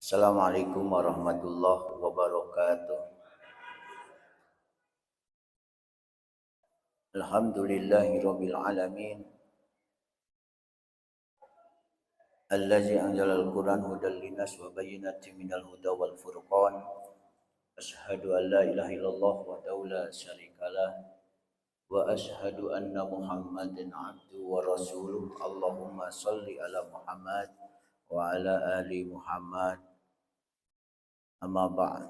Assalamualaikum warahmatullahi wabarakatuh. Alhamdulillahirabbil alamin. Allazi anzalal Qur'an hudal linnas wa bayyinatin minal huda wal furqan. Asyhadu an la ilaha illallah wa la syarikalah wa asyhadu anna Muhammadan abduhu wa rasuluh. Allahumma shalli ala Muhammad wa ala ali Muhammad. Amma ba'd.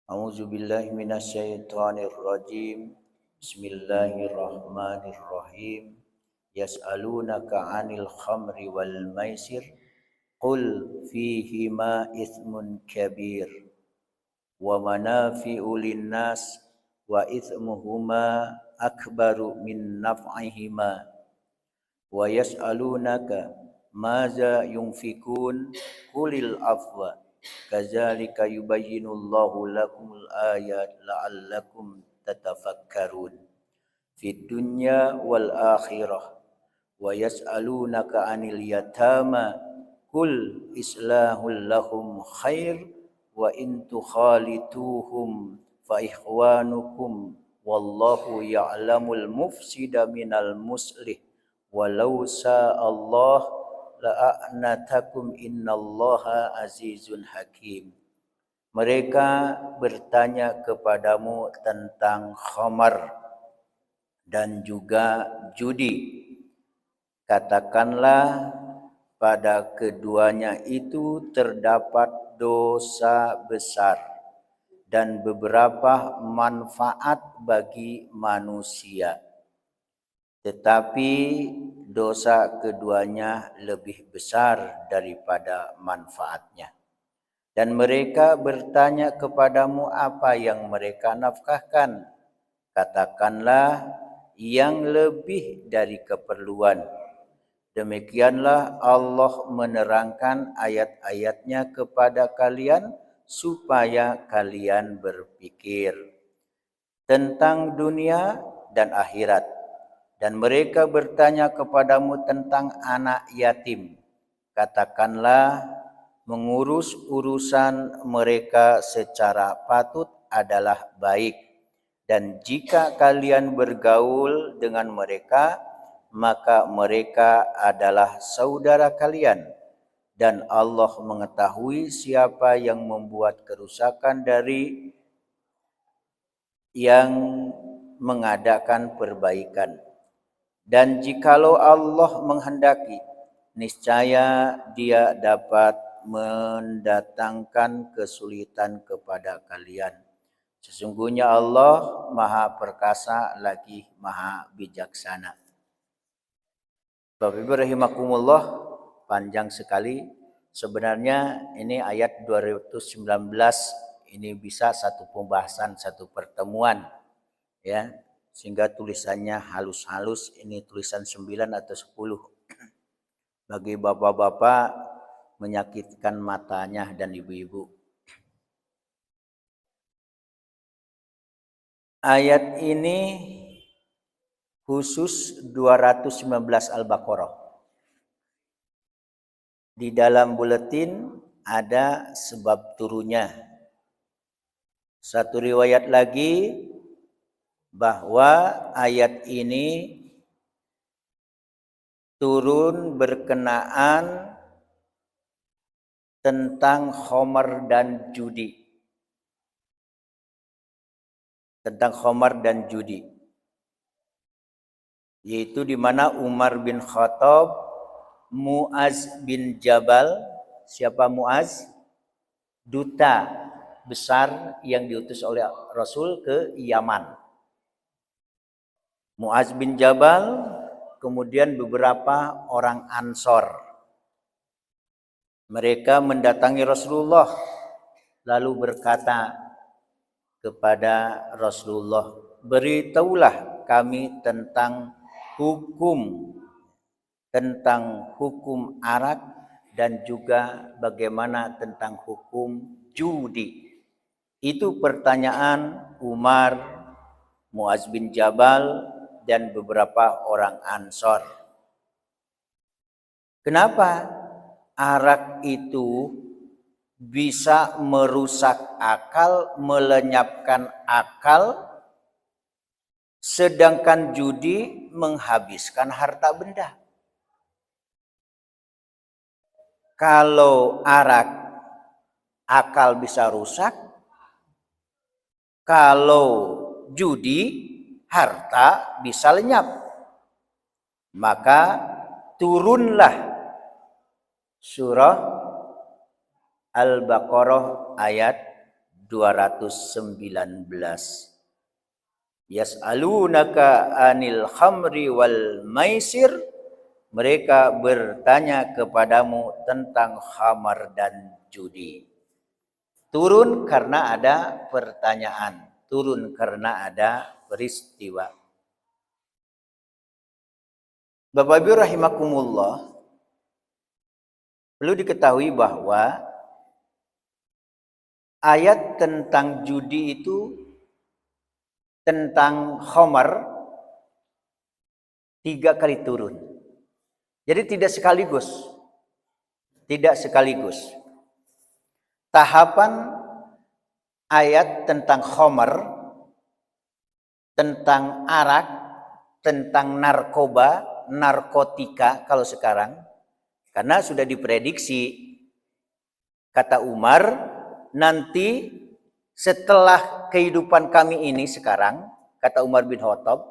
A'udzu billahi minasyaitonir rajim. Bismillahirrahmanirrahim. Yas'alunaka 'anil khamri wal maisir qul fihima itsmun kabir wa manafi'u linnas wa itsmuhuma akbaru min naf'ihima wa yas'alunaka maza yunfikun qulil afwa kadzalika yubayyinullahu lakumul ayat la'allakum tatafakkarun fid dunya wal akhirah wa yas'alunaka 'anil yatama qul islahul lahum khair wa in tukhalituhum fa ikhwanukum wallahu ya'lamul mufsida minal muslih walau sa'allah la'anatakum innallaha azizun hakim. Mereka bertanya kepadamu tentang khamar dan juga judi. Katakanlah pada keduanya itu terdapat dosa besar dan beberapa manfaat bagi manusia. Tetapi dosa keduanya lebih besar daripada manfaatnya. Dan mereka bertanya kepadamu apa yang mereka nafkahkan. Katakanlah yang lebih dari keperluan. Demikianlah Allah menerangkan ayat-ayatnya kepada kalian supaya kalian berpikir tentang dunia dan akhirat. Dan mereka bertanya kepadamu tentang anak yatim. Katakanlah mengurus urusan mereka secara patut adalah baik. Dan jika kalian bergaul dengan mereka, maka mereka adalah saudara kalian. Dan Allah mengetahui siapa yang membuat kerusakan dari yang mengadakan perbaikan. Dan jikalau Allah menghendaki, niscaya Dia dapat mendatangkan kesulitan kepada kalian. Sesungguhnya Allah Maha Perkasa lagi Maha Bijaksana. Bapak Ibu rahimakumullah, panjang sekali. Sebenarnya ini ayat 219 ini bisa satu pembahasan, satu pertemuan, ya. Sehingga tulisannya halus-halus, ini tulisan 9 atau 10. Bagi bapak-bapak menyakitkan matanya dan ibu-ibu. Ayat ini khusus 219 Al-Baqarah. Di dalam buletin ada sebab turunnya. Satu riwayat lagi bahwa ayat ini turun berkenaan tentang khamar dan judi. Tentang khamar dan judi. Yaitu di mana Umar bin Khattab, Muaz bin Jabal, siapa Muaz? Duta besar yang diutus oleh Rasul ke Yaman. Muaz bin Jabal, kemudian beberapa orang Ansor. Mereka mendatangi Rasulullah lalu berkata kepada Rasulullah, beritahulah kami tentang hukum arak dan juga bagaimana tentang hukum judi. Itu pertanyaan Umar, Muaz bin Jabal dan beberapa orang Ansor. Kenapa arak itu bisa merusak akal, melenyapkan akal, sedangkan judi menghabiskan harta benda. Kalau arak, akal bisa rusak. Kalau judi, harta bisa lenyap. Maka turunlah surah Al-Baqarah ayat 219. Yas'alunaka anil khamri wal maisir. Mereka bertanya kepadamu tentang khamar dan judi. Turun karena ada pertanyaan, turun karena ada peristiwa. Bapak Ibu rahimakumullah, perlu diketahui bahwa ayat tentang judi itu, tentang khamar, 3 kali turun. Jadi tidak sekaligus. Tidak sekaligus. Tahapan ayat tentang khamar, tentang arak, tentang narkoba, narkotika kalau sekarang, karena sudah diprediksi, kata Umar, nanti setelah kehidupan kami ini sekarang, kata Umar bin Khattab,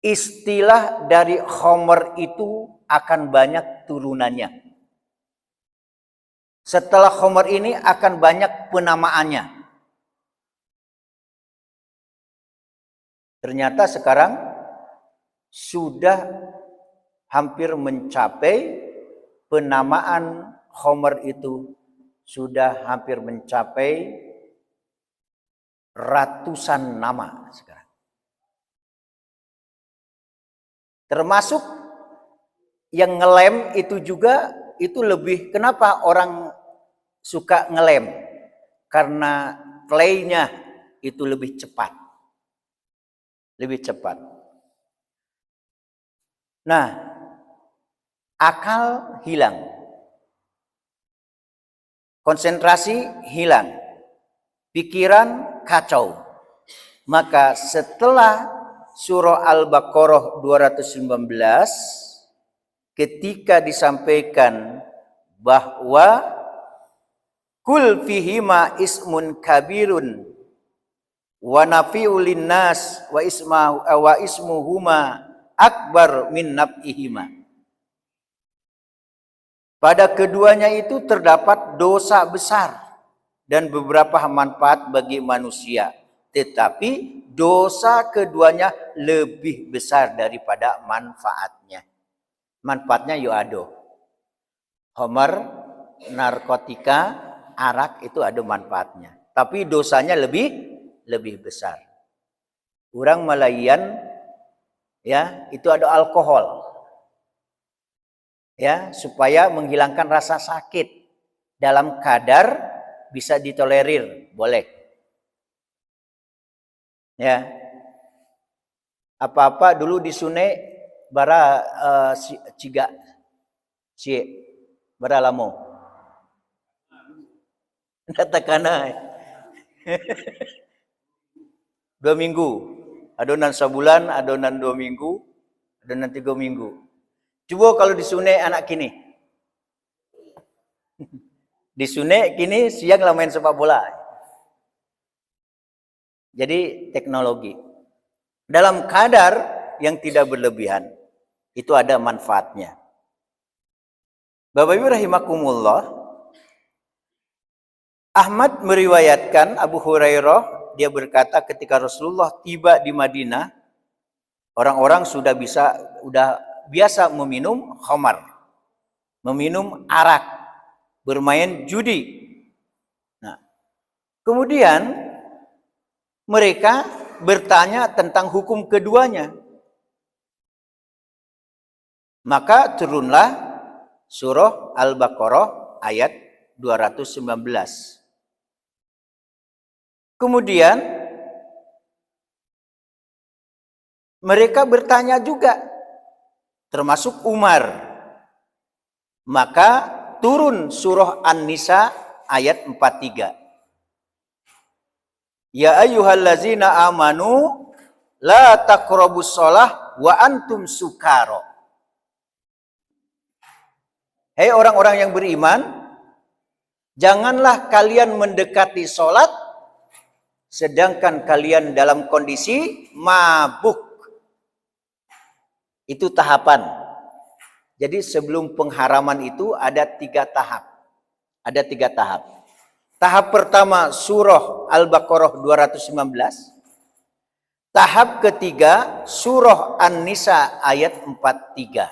istilah dari khamar itu akan banyak turunannya. Setelah khamar ini akan banyak penamaannya. Ternyata sekarang sudah hampir mencapai penamaan khamar itu, sudah hampir mencapai ratusan nama sekarang. Termasuk yang ngelem itu juga, itu lebih, kenapa orang suka ngelem? Karena playnya itu lebih cepat. Lebih cepat. Nah, akal hilang. Konsentrasi hilang. Pikiran kacau. Maka setelah surah Al-Baqarah 219, ketika disampaikan bahwa kul fihima ismun kabirun wa nafi'u linnas wa ismuhuma akbar min naf'ihima. Pada keduanya itu terdapat dosa besar dan beberapa manfaat bagi manusia, tetapi dosa keduanya lebih besar daripada manfaatnya. Manfaatnya ada. Khamar, narkotika, arak itu ada manfaatnya. Tapi dosanya lebih besar. Orang Malayan, ya, itu ada alkohol. Ya, supaya menghilangkan rasa sakit dalam kadar bisa ditolerir, boleh. Ya. Apa-apa dulu di Sune bara ciga si bara lamo. Natakana. 2 minggu. Adonan sebulan, adonan 2 minggu, adonan 3 minggu. Coba kalau di Sune anak kini. Di Sune kini siang lah main sepak bola. Jadi teknologi. Dalam kadar yang tidak berlebihan. Itu ada manfaatnya. Bapak Ibu rahimakumullah. Ahmad meriwayatkan Abu Hurairah, dia berkata ketika Rasulullah tiba di Madinah, orang-orang sudah biasa meminum khamar, meminum arak, bermain judi. Nah, kemudian mereka bertanya tentang hukum keduanya. Maka turunlah surah Al-Baqarah ayat 219. Kemudian mereka bertanya juga, termasuk Umar. Maka turun surah An-Nisa ayat 43. Ya ayyuhallazina amanu la taqrabus shalah wa antum sukara. Hei orang-orang yang beriman, janganlah kalian mendekati sholat sedangkan kalian dalam kondisi mabuk. Itu tahapan. Jadi sebelum pengharaman itu ada 3 tahap. Ada 3 tahap. Tahap pertama surah Al-Baqarah 219. Tahap ketiga surah An-Nisa ayat 43.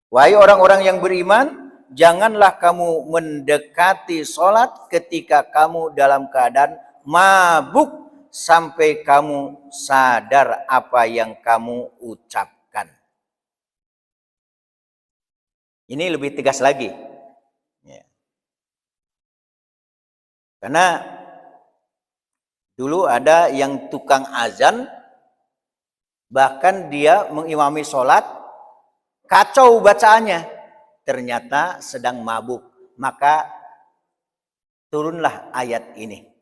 Wahai orang-orang yang beriman, janganlah kamu mendekati sholat ketika kamu dalam keadaan mabuk sampai kamu sadar apa yang kamu ucapkan. Ini lebih tegas lagi. Ya. Karena dulu ada yang tukang azan, bahkan dia mengimami sholat, kacau bacaannya, ternyata sedang mabuk. Maka turunlah ayat ini.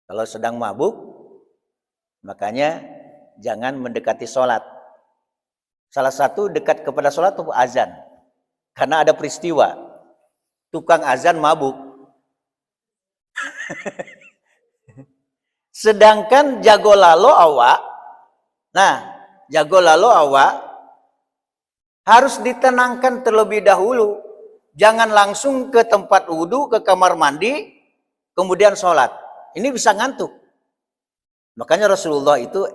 Kalau sedang mabuk, makanya jangan mendekati sholat. Salah satu dekat kepada sholat itu azan. Karena ada peristiwa. Tukang azan mabuk. Sedangkan jago lalo awak. Nah, jago lalu awak harus ditenangkan terlebih dahulu. Jangan langsung ke tempat wudhu, ke kamar mandi, kemudian sholat. Ini bisa ngantuk. Makanya Rasulullah itu,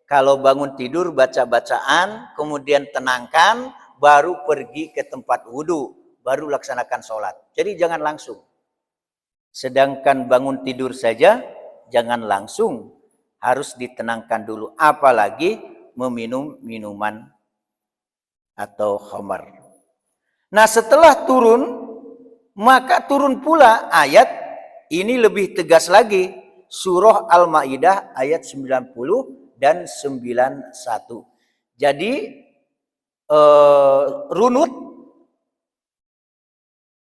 kalau bangun tidur baca-bacaan, kemudian tenangkan, baru pergi ke tempat wudhu, baru laksanakan sholat. Jadi jangan langsung. Sedangkan bangun tidur saja, jangan langsung. Harus ditenangkan dulu. Apalagi meminum minuman atau khamar. Nah, setelah turun, maka turun pula ayat ini lebih tegas lagi. Surah Al-Maidah ayat 90 dan 91. Jadi runut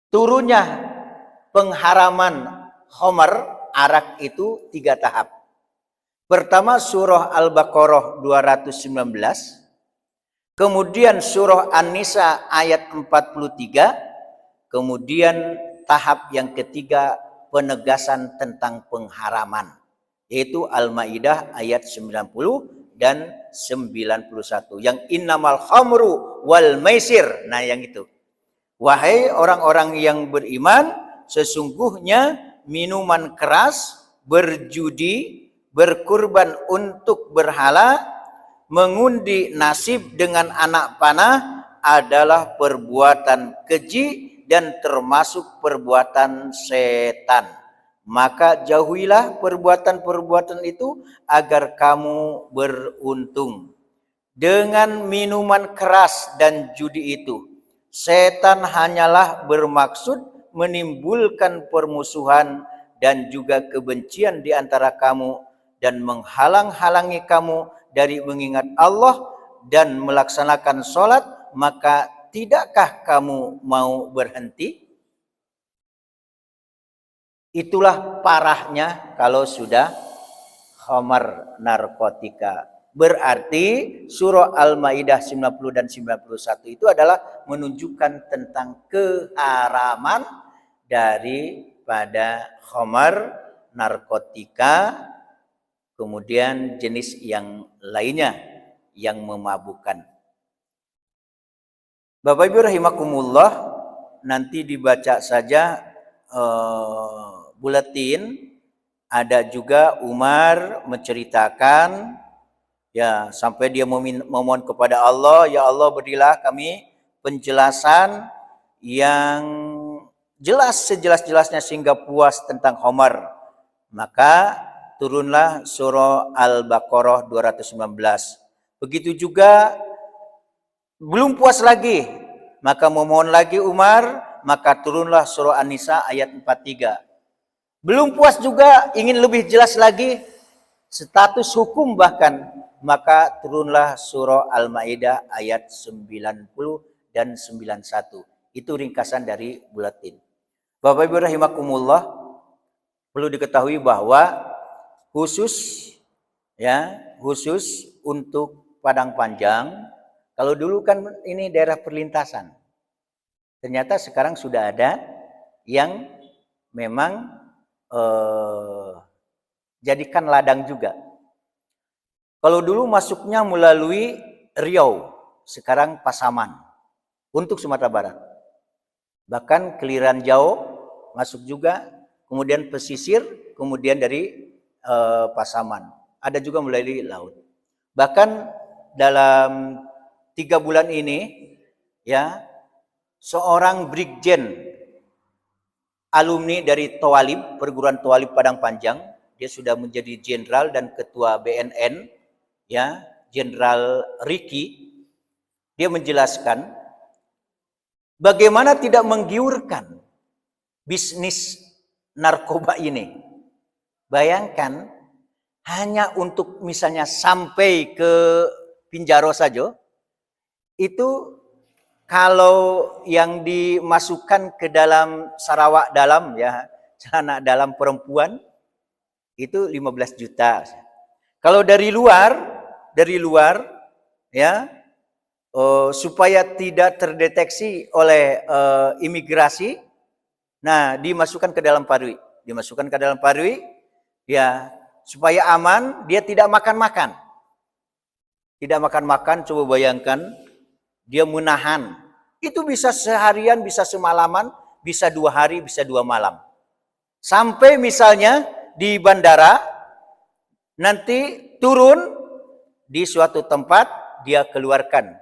turunnya pengharaman khamar, arak itu 3 tahap. Pertama surah Al-Baqarah 219. Kemudian surah An-Nisa ayat 43. Kemudian tahap yang ketiga penegasan tentang pengharaman. Yaitu Al-Maidah ayat 90 dan 91. Yang innamal khamru wal maisir. Nah yang itu. Wahai orang-orang yang beriman, sesungguhnya minuman keras, berjudi, berkurban untuk berhala, mengundi nasib dengan anak panah adalah perbuatan keji dan termasuk perbuatan setan. Maka jauhilah perbuatan-perbuatan itu agar kamu beruntung. Dengan minuman keras dan judi itu, setan hanyalah bermaksud menimbulkan permusuhan dan juga kebencian di antara kamu dan menghalang-halangi kamu dari mengingat Allah dan melaksanakan sholat, maka tidakkah kamu mau berhenti? Itulah parahnya kalau sudah khamar, narkotika. Berarti surah Al-Maidah 90 dan 91 itu adalah menunjukkan tentang keharaman daripada khamar, narkotika, kemudian jenis yang lainnya yang memabukkan. Bapak Ibu rahimakumullah, nanti dibaca saja buletin. Ada juga Umar menceritakan, ya sampai dia memohon kepada Allah, ya Allah berilah kami penjelasan yang jelas sejelas-jelasnya sehingga puas tentang khamar. Maka turunlah surah Al-Baqarah 219. Begitu juga belum puas lagi, maka memohon lagi Umar, maka turunlah surah An-Nisa ayat 43. Belum puas juga, ingin lebih jelas lagi status hukum bahkan, maka turunlah surah Al-Maidah ayat 90 dan 91. Itu ringkasan dari buletin. Bapak Ibu rahimakumullah, perlu diketahui bahwa khusus untuk Padang Panjang, kalau dulu kan ini daerah perlintasan. Ternyata sekarang sudah ada yang memang jadikan ladang juga. Kalau dulu masuknya melalui Riau, sekarang Pasaman untuk Sumatera Barat. Bahkan Keliran Jauh masuk juga, kemudian pesisir, kemudian dari Pasaman. Ada juga melalui laut. Bahkan dalam 3 bulan ini, ya, seorang brigjen alumni dari Tawalib, perguruan Tawalib Padang Panjang, dia sudah menjadi jenderal dan ketua BNN, ya, Jenderal Riki. Dia menjelaskan bagaimana tidak menggiurkan bisnis narkoba ini. Bayangkan hanya untuk misalnya sampai ke Pinjaro saja, itu kalau yang dimasukkan ke dalam Sarawak dalam, ya, celana dalam perempuan itu 15 juta. Kalau dari luar ya, supaya tidak terdeteksi oleh imigrasi, nah dimasukkan ke dalam parui, ya, supaya aman, dia tidak makan-makan. Coba bayangkan, dia menahan. Itu bisa seharian, bisa semalaman, bisa 2 hari, bisa 2 malam. Sampai misalnya di bandara, nanti turun di suatu tempat, dia keluarkan.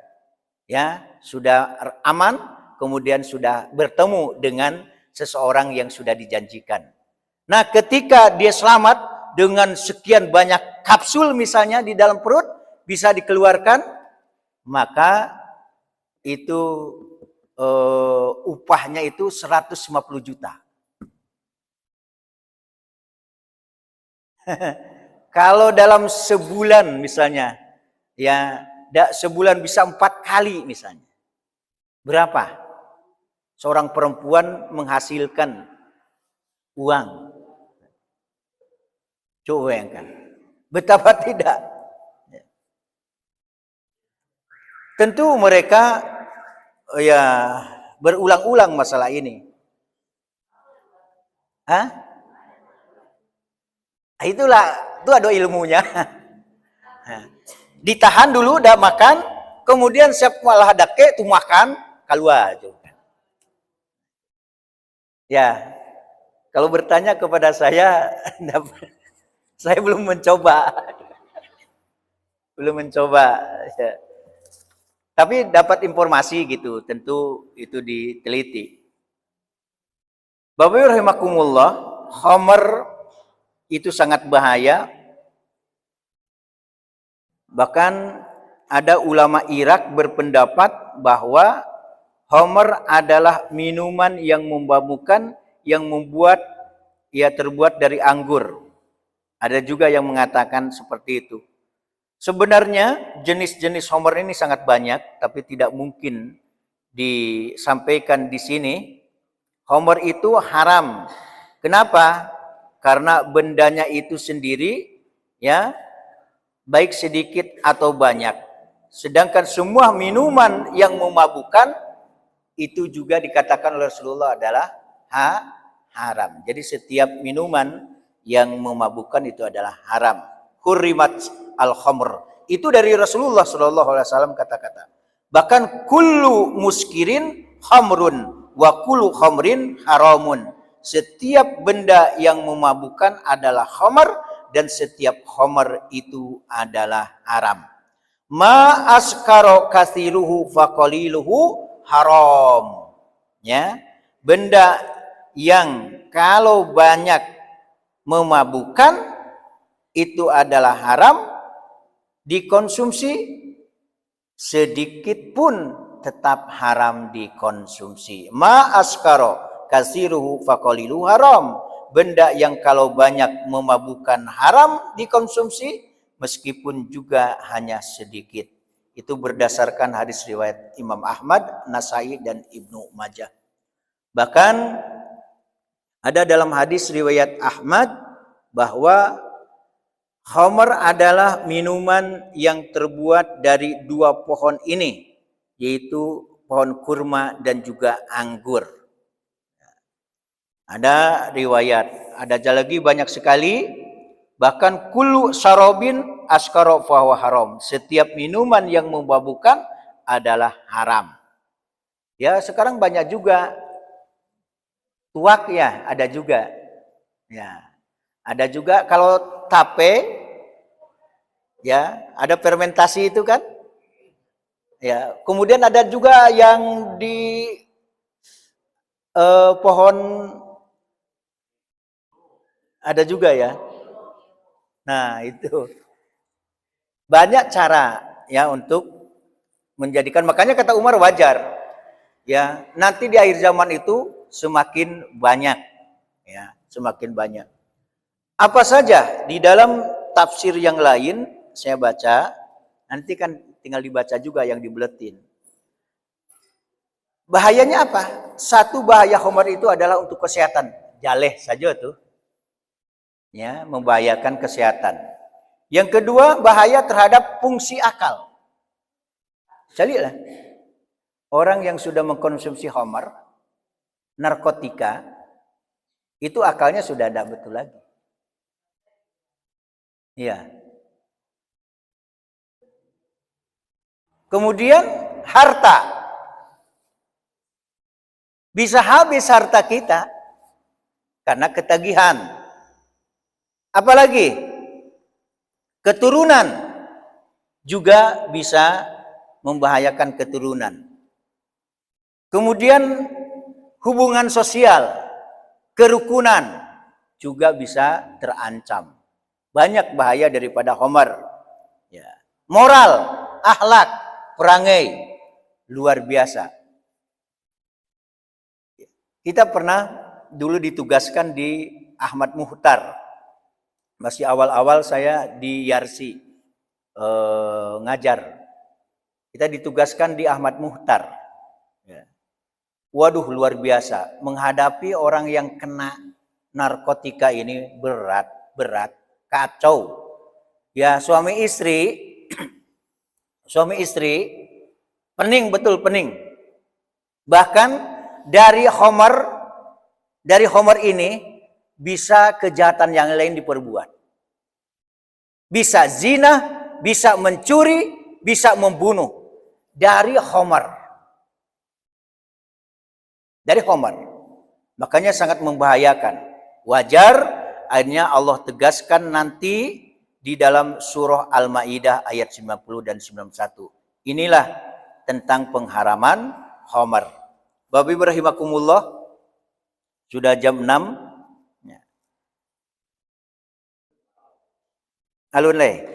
Ya, sudah aman, kemudian sudah bertemu dengan seseorang yang sudah dijanjikan. Nah, ketika dia selamat dengan sekian banyak kapsul misalnya di dalam perut, bisa dikeluarkan, maka itu upahnya itu 150 juta. Kalau dalam sebulan misalnya, ya, sebulan bisa 4 kali misalnya. Berapa seorang perempuan menghasilkan uang? Coba bayangkan. Betapa tidak. Tentu mereka ya berulang-ulang masalah ini. Itulah, itu ada ilmunya. Ditahan dulu, udah makan, kemudian siap malah dake tu makan, keluar juga. Ya, kalau bertanya kepada saya belum mencoba. Ya. Tapi dapat informasi gitu, tentu itu diteliti. Bapak Ibu rahimakumullah, khamr itu sangat bahaya. Bahkan ada ulama Irak berpendapat bahwa khamr adalah minuman yang memabukkan, yang membuat ia terbuat dari anggur. Ada juga yang mengatakan seperti itu. Sebenarnya jenis-jenis khamr ini sangat banyak, tapi tidak mungkin disampaikan di sini. Khamr itu haram. Kenapa? Karena bendanya itu sendiri, ya, baik sedikit atau banyak. Sedangkan semua minuman yang memabukkan itu juga dikatakan oleh Rasulullah adalah haram. Jadi setiap minuman yang memabukkan itu adalah haram. Hurrimat al-khamr. Itu dari Rasulullah SAW kata-kata. Bahkan kullu muskirin khamrun wa kullu khamrin haramun. Setiap benda yang memabukkan adalah khamr dan setiap khamr itu adalah haram. Ma askaro kathiruhu faqaliluhu haram. Ya, benda yang kalau banyak memabukkan itu adalah haram, dikonsumsi, sedikit pun tetap haram dikonsumsi. Ma askaro kasiruhu faqalilu haram. Benda yang kalau banyak memabukkan haram dikonsumsi, meskipun juga hanya sedikit. Itu berdasarkan hadis riwayat Imam Ahmad, Nasai, dan Ibnu Majah. Bahkan ada dalam hadis riwayat Ahmad bahwa khamr adalah minuman yang terbuat dari dua pohon ini, yaitu pohon kurma dan juga anggur. Ada riwayat, ada lagi banyak sekali. Bahkan kullu syarabin askara fahuwa haram. Setiap minuman yang memabukkan adalah haram. Ya, sekarang banyak juga tuak ya, ada juga. Ya. Ada juga kalau tape ya, ada fermentasi itu kan? Ya, kemudian ada juga yang di pohon ada juga ya. Nah, itu banyak cara ya untuk menjadikan, makanya kata Umar wajar. Ya, nanti di akhir zaman itu semakin banyak ya, semakin banyak. Apa saja di dalam tafsir yang lain saya baca, nanti kan tinggal dibaca juga yang dibuletin. Bahayanya apa? Satu bahaya khamr itu adalah untuk kesehatan. Jaleh saja tuh. Ya, membahayakan kesehatan. Yang kedua, bahaya terhadap fungsi akal. Lihatlah. Orang yang sudah mengkonsumsi khamr, narkotika, itu akalnya sudah tidak betul lagi. Iya. Kemudian harta. Bisa habis harta kita karena ketagihan. Apalagi keturunan juga bisa membahayakan keturunan. Kemudian hubungan sosial, kerukunan juga bisa terancam. Banyak bahaya daripada khamr. Ya. Moral, akhlak, perangai luar biasa. Kita pernah dulu ditugaskan di Ahmad Muhtar. Masih awal-awal saya di Yarsi ngajar. Kita ditugaskan di Ahmad Muhtar. Ya. Waduh, luar biasa. Menghadapi orang yang kena narkotika ini berat, kacau. Ya, suami istri pening, betul pening. Bahkan dari khamr ini bisa kejahatan yang lain diperbuat. Bisa zina, bisa mencuri, bisa membunuh dari khamr. Dari khamr. Makanya sangat membahayakan. Wajar akhirnya Allah tegaskan nanti di dalam surah Al-Maidah ayat 90 dan 91. Inilah tentang pengharaman khamr. Bapak Ibu rahimakumullah, sudah jam 6. Ya. Alunleh.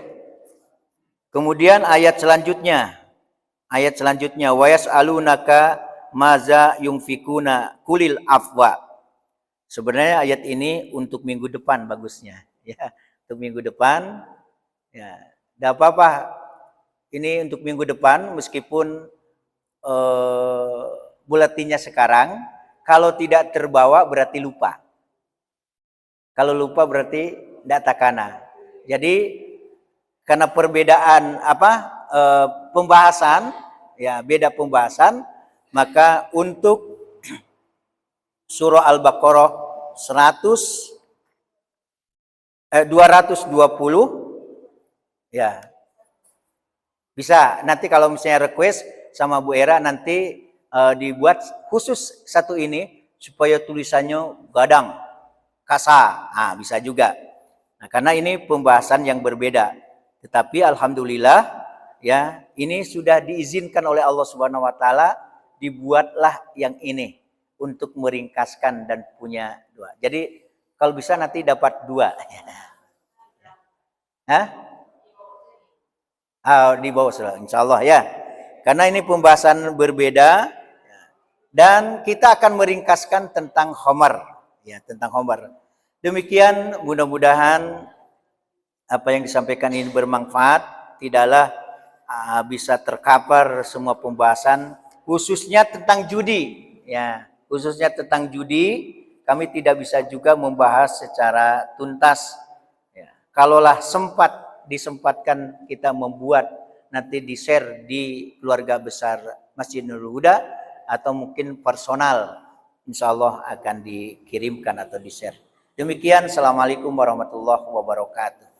Kemudian ayat selanjutnya. Wa yas'alunaka maza yunfikuna kulil afwa. Sebenarnya ayat ini untuk minggu depan bagusnya. Ya, untuk minggu depan. Ya, tidak apa-apa. Ini untuk minggu depan meskipun buletinnya sekarang, kalau tidak terbawa berarti lupa. Kalau lupa berarti tidak takana. Jadi karena perbedaan pembahasan, ya beda pembahasan, maka untuk surah Al-Baqarah 220 ya. Bisa nanti kalau misalnya request sama Bu Era nanti dibuat khusus satu ini supaya tulisannya gadang, kasar. Nah, bisa juga. Nah, karena ini pembahasan yang berbeda. Tetapi alhamdulillah ya, ini sudah diizinkan oleh Allah Subhanahu wa taala, dibuatlah yang ini untuk meringkaskan dan punya dua. Jadi kalau bisa nanti dapat 2. Hah? Di bawah insyaallah ya. Karena ini pembahasan berbeda. Dan kita akan meringkaskan tentang khamr, ya, tentang khamr. Demikian, mudah-mudahan apa yang disampaikan ini bermanfaat. Tidaklah bisa tercover semua pembahasan khususnya tentang judi ya, khususnya tentang judi kami tidak bisa juga membahas secara tuntas ya. Kalaulah disempatkan kita membuat nanti di-share di keluarga besar Masjid Nurul Huda atau mungkin personal, insya Allah akan dikirimkan atau di-share. Demikian, assalamualaikum warahmatullahi wabarakatuh.